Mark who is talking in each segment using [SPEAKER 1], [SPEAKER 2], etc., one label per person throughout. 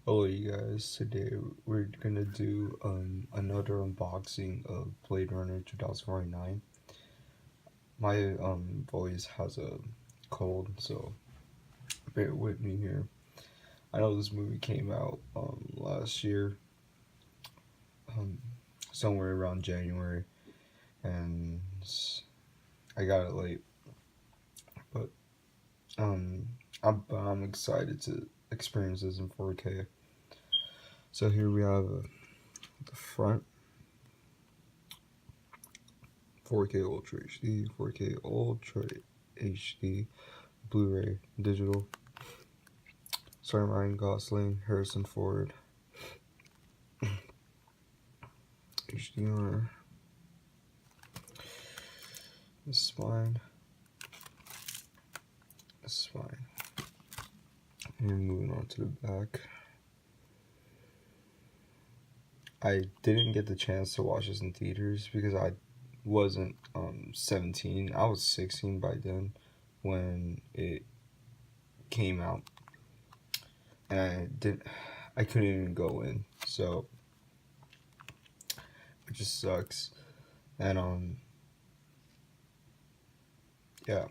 [SPEAKER 1] Hello you guys, today we're gonna do another unboxing of Blade Runner 2049. My voice has a cold, so bear with me here. I know this movie came out last year, somewhere around January, and I got it late, but I'm excited to experience this in 4K. So here we have the front, 4K Ultra HD, 4K Ultra HD, Blu-ray, digital, starring Ryan Gosling, Harrison Ford, HDR, the spine, and moving on to the back. I didn't get the chance to watch this in theaters because I wasn't 17. I was 16 by then when it came out, and I couldn't even go in, so it just sucks. And yeah,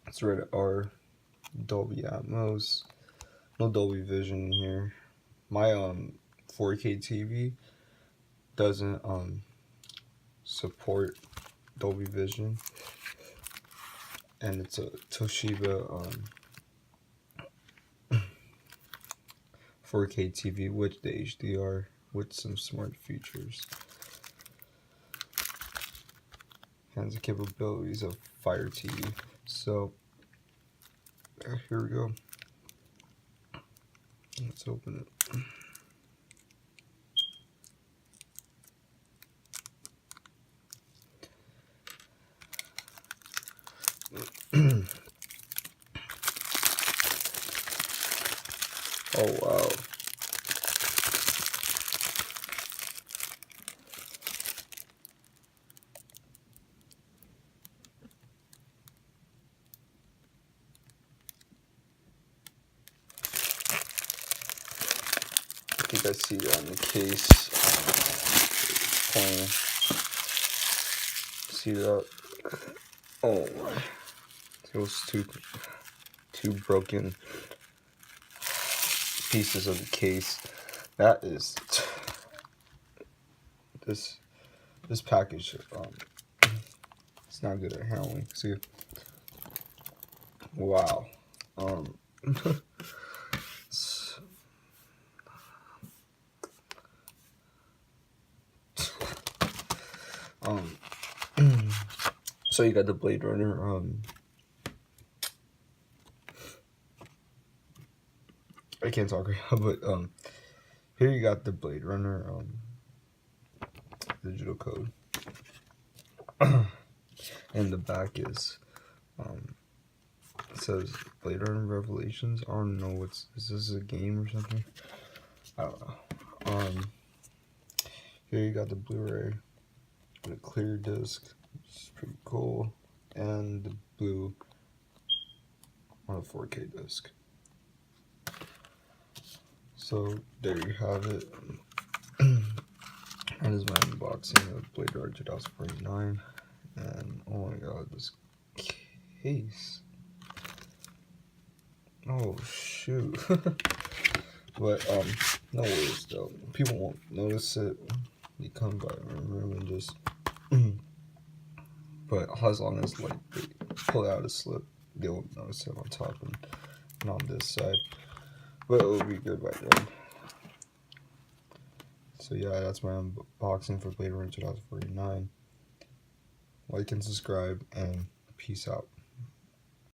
[SPEAKER 1] it's rated R, Dolby Atmos, no Dolby Vision here. My 4K TV doesn't support Dolby Vision, and it's a Toshiba 4K TV with the HDR with some smart features. Has the capabilities of Fire TV. So here we go. Let's open it. Oh wow. I think I see that on the case. See that? Oh my. Those two broken pieces of the case. That is this package. It's not good at handling. See, wow. So you got the Blade Runner. I can't talk right now, but here you got the Blade Runner digital code, and the back is it says Blade Runner Revelations. I don't know is this a game or something? I don't know. Here you got the Blu-ray with a clear disc, which is pretty cool, and the blue on a 4K disc. So there you have it. That is my unboxing of Blade Runner 2049, and oh my god, this case. Oh shoot. But no worries though. People won't notice it. You come by my room and just but as long as like they pull out a slip, they won't notice it on top and on this side. But it will be good by then. So yeah, that's my unboxing for Blade Runner 2049. Like and subscribe, and peace out.